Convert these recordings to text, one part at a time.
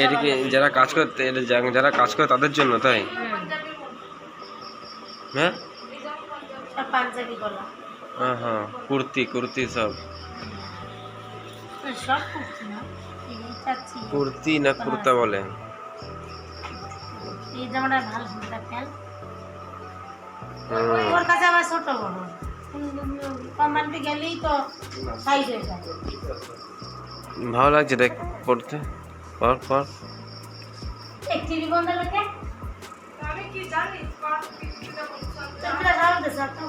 এটা কি যারা কাজ করে, যারা কাজ করে তাদের জন্য তাই? হ্যাঁ হ্যাঁ হ্যাঁ, কুর্তি কুর্তি সব কুর্তি না কুর্তা বলে। এই জামাটা ভালো দেখেন, ওর কাছে আবার ছোট বড় কমান্ডে গেলেই তো সাইজ হয়ে যাবে। ভালো লাগছে দেখ পড়তে। পর পর একটি বন্ধ লাগে আমি কি জানি কোন পিকটা বলছো তোমরা যাও দেশ তো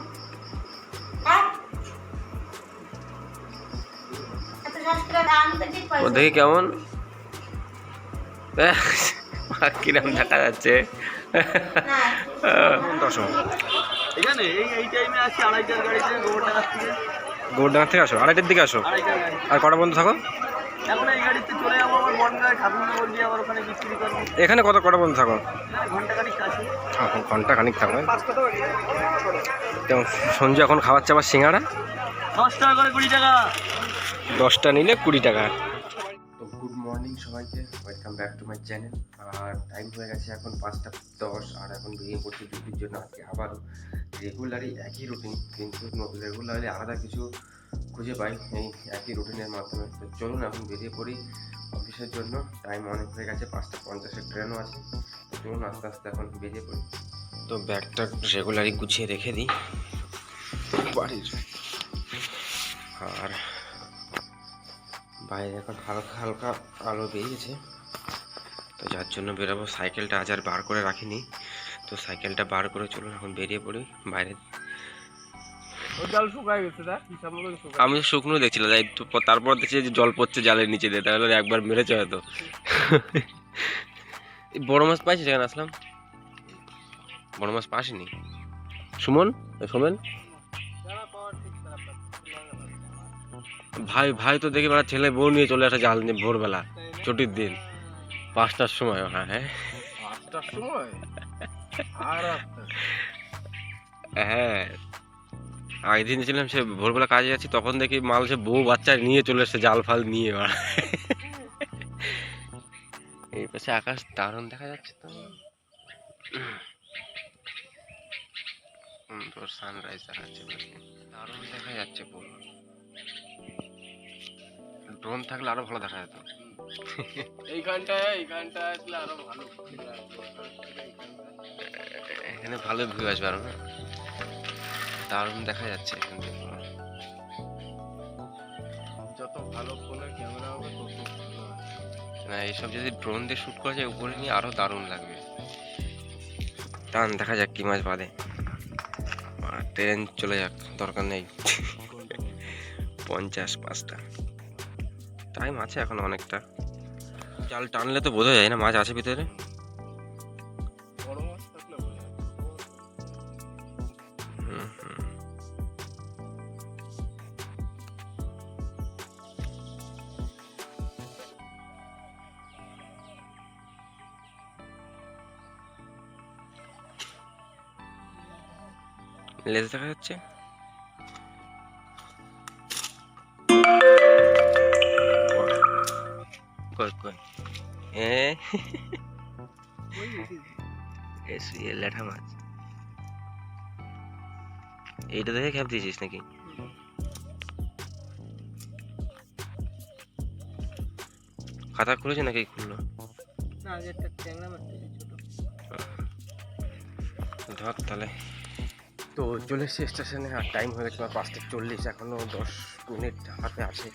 হ্যাঁ আচ্ছা শাস্ত্র দাম তো ঠিক পাইছো। ও দেখি কেমন কিরম দেখা যাচ্ছে। এখানে এই টাইমে আসি 2:30টার গাড়িতে গোবরডাঙ্গা থেকে। গোবরডাঙ্গা থেকে আসো 2:30টার দিকে আসো? আর কটা বন্ধ থাকো? এখন এই গাড়িতে চলে যাবো আবার বনগাঁ ঠাকুরনগর গিয়ে আবার ওখানে বিক্রি করবো। এখানে কটা বন্ধ থাকো? ঘন্টাখানিক আছে। এখন ঘন্টাখানিক থাকো। যেমন সঞ্জু এখন খাওয়াচ্ছে আবার সিঙ্গাড়া 10 টাকা করে 20 টাকা। 10টা নিলে 20 টাকা। তো গুড মর্নিং সবাইকে, welcome back to my channel. আর টাইম হয়ে গেছে এখন 5:10 আর এখন বেরিয়ে পড়ছি ডিউটির জন্য। আজকে আবারও রেগুলারই একই রুটিন, কিন্তু রেগুলারলি আলাদা কিছু খুঁজে পাই এই একই রুটিনের মাধ্যমে। তো চলুন এখন বেরিয়ে পড়ি অফিসের জন্য। টাইম অনেক হয়ে গেছে, 5:50-এর ট্রেনও আছে। তো চলুন আস্তে আস্তে এখন বেরিয়ে পড়ি। তো ব্যাগটা রেগুলারই গুছিয়ে রেখে দিই বাড়ির। আর বাইরে এখন হালকা হালকা আলো বেরিয়েছে, তো যার জন্য বেরোবো। সাইকেলটা আজ আর বার করে রাখিনি, তো সাইকেলটা বার করে চলুন এখন বেরিয়ে পড়ি বাইরে। আমি শুকনো দেখছিলাম, তারপর দেখছি যে জল পড়ছে জালের নিচে দিয়ে, তাহলে একবার মেরেছে হয়তো। বড় মাছ পাইছি সেখানে আসলাম, বড় মাছ পাসনি। সুমন সোমেন ভাই তো দেখি বেলা ছেলে বউ নিয়ে চলে আসে জাল নিয়ে ভোরবেলা, ছুটির দিন 5টার সময়। হ্যাঁ 5টার সময় হ্যাঁ, আগের দিন ছিলাম সে ভোরবেলা কাজে যাচ্ছি, তখন দেখি মাল সে বউ বাচ্চা নিয়ে চলে এসছে জাল ফাল নিয়ে। এই পাশে আকাশ দারুণ দেখা যাচ্ছে তো, সুন্দর সানরাইজ দেখাচ্ছে, দারুণ দেখা যাচ্ছে পুরো। ড্রোন থাকলে আরো ভালো দেখা যেত। এইখানটা আসলে আরো ভালো, এখানে ভালো ভিউ আসবে আরো না, দারুণ দেখা যাচ্ছে এখান থেকে। যত ভালো ফোনের ক্যামেরা হবে তত না, এইসব যদি ড্রোন দিয়ে শুট করা যায় উপরে নিয়ে আরো দারুণ লাগবে। টান দেখা যাক কি মাছ বাঁধে। ট্রেন চলে যাক, দরকার নেই। 5:50 টাইম আছে এখন অনেকটা। জাল টানলে তো বোঝা যায় না মাছ আছে ভিতরে। বড় মাছ থাকলে বোঝা যায়। লেজ দেখা যাচ্ছে। ল্যাঠা মাছ এইটা দেখে খ্যাপ দিয়েছিস নাকি? খাতা খুলেছে নাকি? খুললো ধর তাহলে। তো চলে এসেছি স্টেশনে, আর টাইম হয়ে গেছে 5:40, এখনও 10 মিনিট হাতে আছে।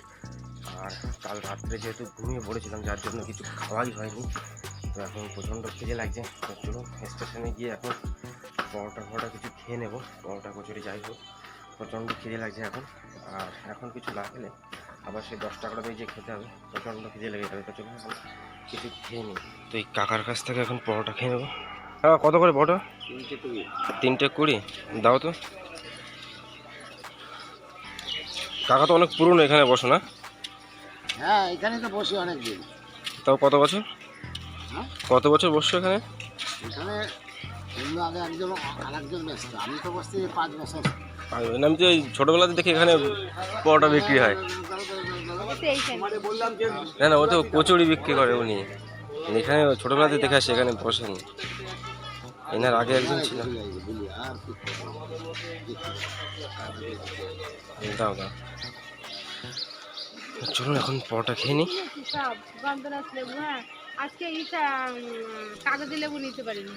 আর কাল রাত্রে যেহেতু ঘুমিয়ে পড়েছিলাম, যার জন্য কিছু খাওয়াই হয়নি। তো এখন প্রচণ্ড খিদে লাগছে। তো চলুন স্টেশনে গিয়ে এখন পরোটা কিছু খেয়ে নেবো, পরোটা কচুরি যাই হোক। প্রচণ্ড খিদে লাগছে এখন, আর এখন কিছু না খেলে আবার সেই 10 টাকাটা দিয়ে যে খেতে হবে, প্রচণ্ড খিদে লেগে যাবে। তো চলুন কিছু খেয়ে নিই। তো এই কাকার কাছ থেকে এখন পরোটা খেয়ে নেবো। হ্যাঁ, কত করে পরোটা? 3:20 দাও তো। কাকা তো অনেক পুরনো এখানে বসো না? হ্যাঁ, এখানে তো বসি অনেক দিন। তাও কত বছর? হ্যাঁ, কত বছর বসছো এখানে? এখানে অন্য আগে আরেকজন ব্যস্ত, আমি তো বসছি 5 বছর। আমি তো ছোটোবেলাতে দেখি এখানে পরোটা বিক্রি হয়। না না, ও তো কচুরি বিক্রি করে উনি। এখানে ছোটবেলাতে দেখে আসে, এখানে বসেন। এনার আগে একজন ছিল। বলি আর কি করবো? দাও দাও, চলুন এখন পরোটা খেয়ে নিই। সব গন্ধরাজ লেবু, হ্যাঁ আজকে কাগজি লেবু নিতে পারিনি।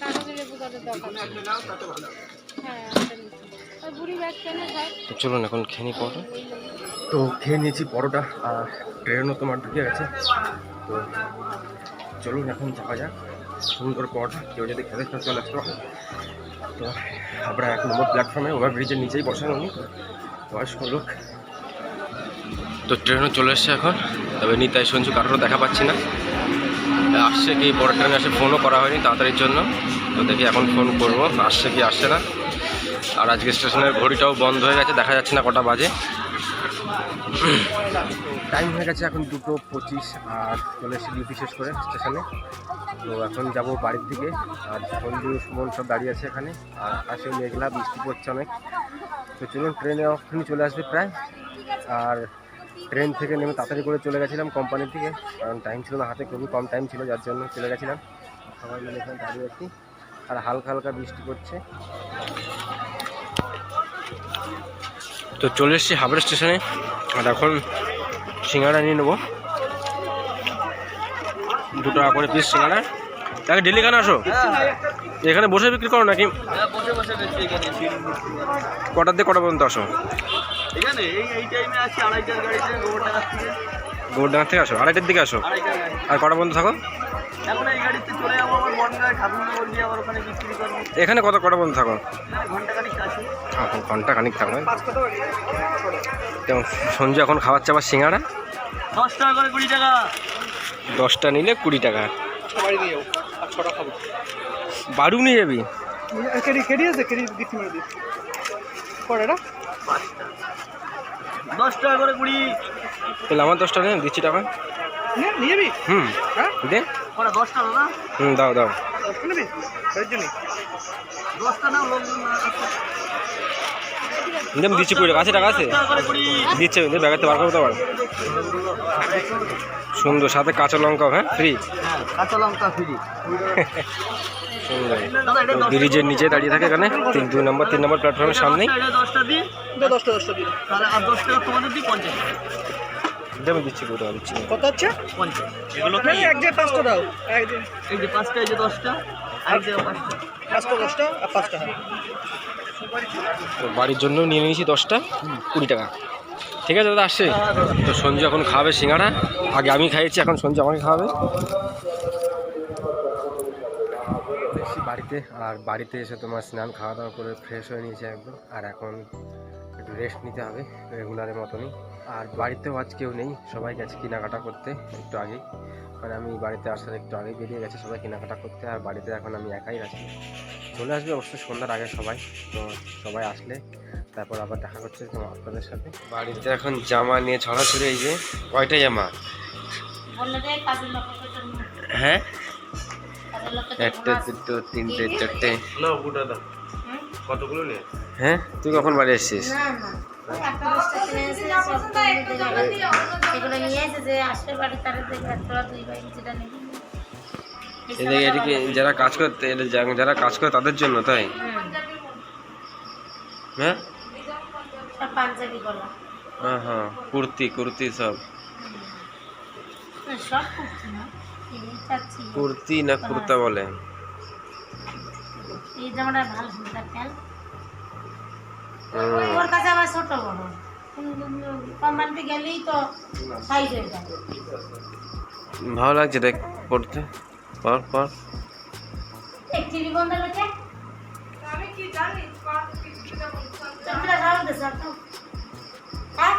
কাগজি লেবু কত দরকার, হ্যাঁ ওই বুড়ি ব্যাগ কেনে খায়। তো চলুন এখন খেয়ে নিই পরোটা। তো খেয়ে নিয়েছি পরোটা, আর ট্রেনও তোমার ঢুকে গেছে। তো চলুন এখন যাওয়া যাক। সুন্দর পরোটা, কেউ যদি খেতে খেতে চলে আসতে পারে। তো আমরা 1 নম্বর প্ল্যাটফর্মে ওভারব্রিজের নিচেই বসেন উনি, বয়স্ক লোক। তো ট্রেনও চলে এসছে এখন, তবে নিতাই সঞ্জু কারোরও দেখা পাচ্ছি না। আসছে কি পরের ট্রেনে আসে, ফোনও করা হয়নি তাড়াতাড়ির জন্য। তো দেখি এখন ফোন করবো, আসছে কি আসছে না। আর আজকে স্টেশনের ঘড়িটাও বন্ধ হয়ে গেছে, দেখা যাচ্ছে না কটা বাজে। টাইম হয়ে গেছে এখন 2:25, আর চলে এসেছি ডিউটি শেষ করে স্টেশনে। তো এখন যাব বাড়ির দিকে। আর সঞ্জু সুমন সব দাঁড়িয়ে আছে এখানে, আর আকাশে মেঘলা, বৃষ্টি পড়ছে অনেক। তো চলুন, ট্রেনে এখনই চলে আসবে প্রায়। আর ট্রেন থেকে নেমে তাড়াতাড়ি করে চলে গেছিলাম কোম্পানির দিকে, কারণ টাইম ছিল না হাতে, খুবই কম টাইম ছিল, যার জন্য চলে গেছিলাম। সবাই মিলে এখানে দাঁড়িয়ে আছি, আর হালকা হালকা বৃষ্টি পড়ছে। তো চলে এসেছি হাবড়া স্টেশনে, আর এখন সিঙ্গাড়া নিয়ে নেবো। 2 টাকা করে পিস সিঙ্গাড়া। তাকে ডেলি কেন আসো? এখানে বসে বিক্রি করো নাকি? বসে বসে বেশি এখানে কটার দিয়ে কটা পর্যন্ত আসো? এখানে এই টাইমে আসি 2:30টার গাড়িতে গোবরডাঙ্গা থেকে। গোবরডাঙ্গা থেকে আসো? 2:30টার দিকে আসো? 2:30টার গাড়ি। আর কটা পর্যন্ত থাকো? এখন এই গাড়িতে চলে যাবো আবার বনগাঁ ঠাকুরনগর গিয়ে আবার ওখানে বিক্রি করবো। এখানে কটা পর্যন্ত থাকো? এখানে ঘন্টাখানিক আসি। ঘন্টা খানিক থাকো। যেমন সঞ্জু এখন খাওয়াচ্ছে আবার সিঙ্গাড়া। 10 টাকা করে 20 টাকা। 10টা নিলে 20 টাকা। বাড়ি দিয়ে যাবো আর 6টা খাবো। বাড়ু নিয়ে যাবি? কেডি আছে, কেডি দিচ্ছি মেরে দিচ্ছি। কয়টা? 5টা। 10 টাকা করে 20। তাহলে আমার 10টা নেই, দিচ্ছি টাকা। নিয়ে যাবি? হুম, হ্যাঁ দে। কটা? 10 টাকা দাদা? হুম, দাও দাও। 10টা নিবি? এর জন্য 10টা নাও, লোকজন না আছে। দেম, দিচ্ছি 20 টাকা। আছে টাকা আছে? 10 টাকা করে 20। দিচ্ছে, ব্যাগেতে বার করতে পার। সুন্দর, সাথে কাঁচা লঙ্কা, হ্যাঁ ফ্রি। হ্যাঁ, কাঁচা লঙ্কা ফ্রি। সুন্দর। দাদা এটা 10 ব্রিজের নিচে দাঁড়িয়ে থাকে এখানে, 3 নম্বর প্ল্যাটফর্মের সামনেই। এটা 10টা দিই। 10টা দিই। তাহলে আর 10 টাকা তোমাদের দিই, 50 টাকা। দেবে, দিচ্ছি 20 টাকা দিচ্ছি। কত হচ্ছে? 50। এগুলো কি এক যে 5টা দাও? এই যে 5টা, এই যে 10টা, আর যে 5টা। 5টা 10টা আর 5টা। তো বাড়ির জন্য নিয়ে নিয়েছি 10টা, 20 টাকা। ঠিক আছে দাদা, আসছে। তো সঞ্জু এখন খাবে সিঙ্গাড়া। আগে আমি খাইয়েছি, এখন সঞ্জু আমাকে খাওয়াবে। এসেছি বাড়িতে, আর বাড়িতে এসে তোমার স্নান খাওয়া দাওয়া করে ফ্রেশ হয়ে নিয়েছে একদম। আর এখন একটু রেস্ট নিতে হবে রেগুলারের মতনই। আর বাড়িতেও আজ কেউ নেই, সবাই গেছে কেনাকাটা করতে একটু আগেই। মানে আমি বাড়িতে আসার একটু আগেই বেরিয়ে গেছে সবাই কেনাকাটা করতে, আর বাড়িতে এখন আমি একাই আছি। চলে আসবে অবশ্য সন্ধ্যার আগে সবাই। তো সবাই আসলে তারপর আবার দেখা করছে তোমার আপনাদের সাথে। বাড়িতে এখন জামা নিয়ে ছড়াছড়ি। এই যে কয়টা জামা? হ্যাঁ, 1টা 2টো 3টে 4টে। কতগুলো নিয়ে? হ্যাঁ, তুই কখন বাড়ি এসেছিস? না না, ওই একটা 10টা কিনে এসে সব এগুলো নিয়ে এসে যে আসলে বাড়ি তারা দেখবে তোরা 2 ভাই যেটা নিবি। এদিকে এদিকে যারা কাজ করে, যারা কাজ করে তাদের জন্য, তাই? হ্যাঁ সব পাঞ্জাবি গলা। হ্যাঁ হ্যাঁ, কুর্তি সব। সব কুর্তি না, এই চাচ্ছি কুর্তি না কুর্তা বলে। এই জামাটা ভালো সুন্দর প্যান্ট। ওর কাছে আবার ছোট বড় কোম্পানিতে গেলেই তো সাইজ হয়ে যায়। ভালো লাগছে দেখ পড়তে। পর একটি বন্ধ লোকে আমি কি জানি কোন কিছুটা বলছো তোমরা জানো তো স্যার। হ্যাঁ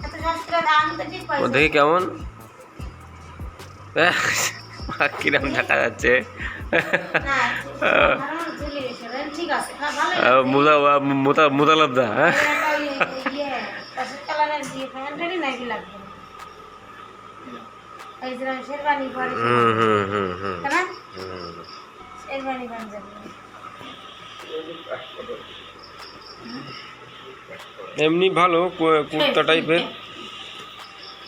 এত শাস্ত্র দাম তো ঠিক পাই। ও দেখি কেমন, কিরম দেখা যাচ্ছে। না ঝুলি গেছে ঠিক আছে, হ্যাঁ ভালো মুদালব্দা। হ্যাঁ, ইয়ে পাশের কালারের দিয়ে প্যান্টই নাকি লাগবে। এই যে শেরবানি পরে কেন শেরবানি পাঞ্জাবি এমনি ভালো কুর্তা টাইপের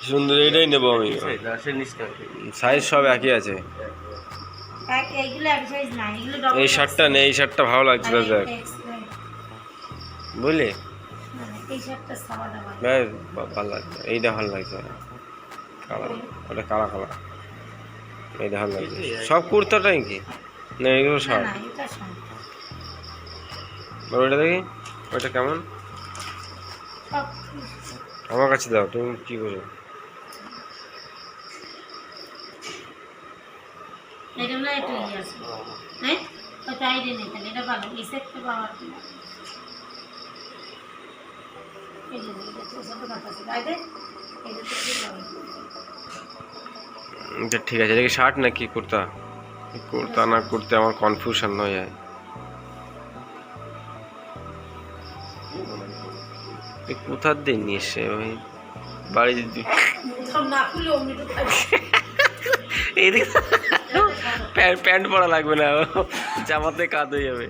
সুন্দর, এইটাই নেবো আমি। সাইজ সব একই আছে। এইগুলো এক সাইজ না, এগুলো ডবল। এই শার্টটা নেই, এই শার্টটা ভালো লাগছে দেখ, বুঝলি? এই শার্টটা সাদা ভালো। ভালো লাগছে, এইটা ভালো লাগছে, কালা, ওটা কালা কালা, এইটা ভালো লাগছে। সব কুর্তাটাই কি না এগুলো শার্ট? না এটা শার্ট। ওইটা দেখি, ওইটা কেমন? সব আমার কাছে দাও, তুমি কি করো? এটা না একটু ইয়ে আছে, হ্যাঁ ওটা আইডিয়া নেই, তাহলে এটা ভালো, এই সেটটা পাওয়ার কি না? এই যে এটা তো সব কথা আছে, আইডে এটা তো কি ভালো। এটা ঠিক আছে। এটা কি শার্ট নাকি কুর্তা? কুর্তা না কুর্তা আমার কনফিউশন হয়ে যায়। কোথার দিন নিয়ে এসে ভাই বাড়ি সব না খুলে অমনি তো প্যান্ট পরা লাগবে না, জামাতে কাজ হয়ে যাবে।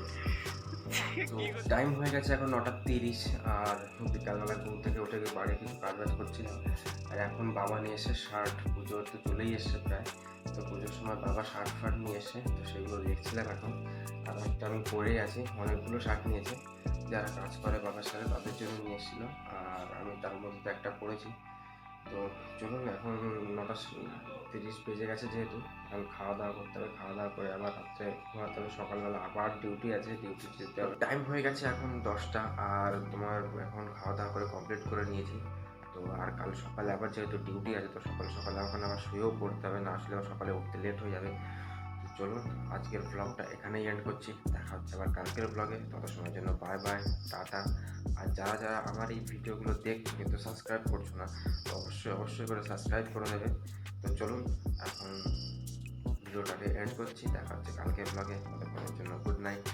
টাইম হয়ে গেছে এখন 9:30, আর বিকালবেলা ঘুম থেকে উঠে গিয়ে বাড়ি কিছু কাজ বাজ করছিলাম। আর এখন বাবা নিয়ে এসে শার্ট, পুজো তো চলেই এসছে প্রায়, তো পুজোর সময় বাবা শার্ট ফার্ট নিয়ে এসে, তো সেগুলো দেখছিলাম এখন। আর একটা আমি পরেই আছি, অনেকগুলো শার্ট নিয়েছে যারা কাজ করে বাবার সাথে, তাদের জন্য নিয়ে এসেছিলো, আর আমি তার মধ্যে একটা পরেছি। তো চলুন, এখন 9:30 বেজে গেছে, যেহেতু এখন খাওয়া দাওয়া করতে হবে, খাওয়া দাওয়া করে আবার রাত্রে ঘুমাতে হবে, সকালবেলা আবার ডিউটি আছে, ডিউটি যেতে হবে। টাইম হয়ে গেছে এখন 10টা, আর তোমার এখন খাওয়া দাওয়া করে কমপ্লিট করে নিয়েছি। তো আর কাল সকালে আবার যেহেতু ডিউটি আছে, তো সকাল সকালে ওখানে আবার শুয়েও পড়তে হবে, না আসলে সকালে উঠতে লেট হয়ে যাবে। তো চলুন, আজকের ব্লগটা এখানেই এন্ড করছি, দেখা হচ্ছে আবার কালকের ব্লগে। তত সময়ের জন্য বাই বাই, টাটা। আর যারা যারা আমার এই ভিডিওগুলো দেখছো কিন্তু সাবস্ক্রাইব করছো না, তো অবশ্যই করে সাবস্ক্রাইব করে নেবে। তো চলুন, এখন ভিডিওটাকে এন্ড করছি, দেখা হচ্ছে কালকের ব্লগে। ততক্ষণের জন্য গুড নাইট।